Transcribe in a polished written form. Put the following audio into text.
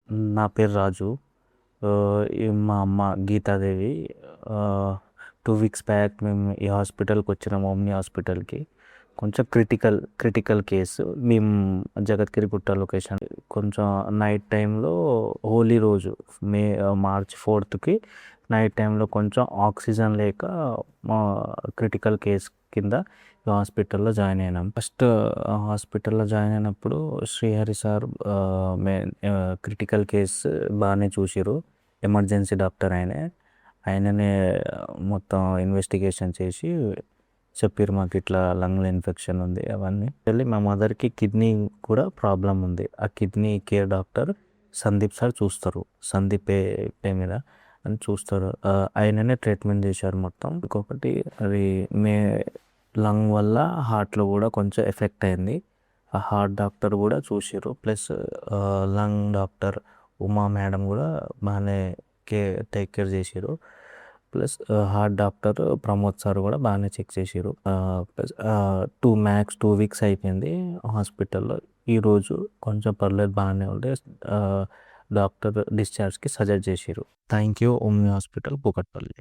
నా పేరు రాజు. మా అమ్మ గీతాదేవి. 2 వీక్స్ బ్యాక్ మేము ఈ హాస్పిటల్‌కి వచ్చినాము, ఓమ్ని హాస్పిటల్‌కి. కొంచెం క్రిటికల్ కేసు. మేము జగద్గిరిగుట్ట లొకేషన్. కొంచెం నైట్ టైంలో హోలీ రోజు మార్చ్ 4థ్‌కి నైట్ టైంలో కొంచెం ఆక్సిజన్ లేక క్రిటికల్ కేస్ కింద ఈ హాస్పిటల్‌లో జాయిన్ అయినాం. ఫస్ట్ హాస్పిటల్‌లో జాయిన్ అయినప్పుడు శ్రీహరి సార్ క్రిటికల్ కేస్ బాగానే చూసిర్రు. ఎమర్జెన్సీ డాక్టర్ ఆయననే మొత్తం ఇన్వెస్టిగేషన్ చేసి చెప్పారు మాకు ఇట్లా లంగ్లో ఇన్ఫెక్షన్ ఉంది అవన్నీ. మా మదర్కి కిడ్నీ కూడా ప్రాబ్లం ఉంది. ఆ kidney care doctor Sandeep sir చూస్తారు. సందీప్ పే మీద అని చూస్తారు. ఆయననే ట్రీట్మెంట్ చేశారు మొత్తం. ఇంకొకటి అది లంగ్ వల్ల హార్ట్లో కూడా కొంచెం ఎఫెక్ట్ అయింది. ఆ హార్ట్ డాక్టర్ కూడా చూసిర్రు. Plus lung doctor Uma madam కూడా బాగానే టేక్ కేర్ చేసిర్రు. Plus heart doctor Pramod sir కూడా బాగానే చెక్ చేసిర్రు. ప్లస్ 2 వీక్స్ అయిపోయింది హాస్పిటల్లో. ఈరోజు కొంచెం పర్లేదు బాగానే ఉండే. డాక్టర్ డిశ్చార్జ్కి సజెస్ట్ చేసిర్రు. Thank you omni hospital Kukatpally.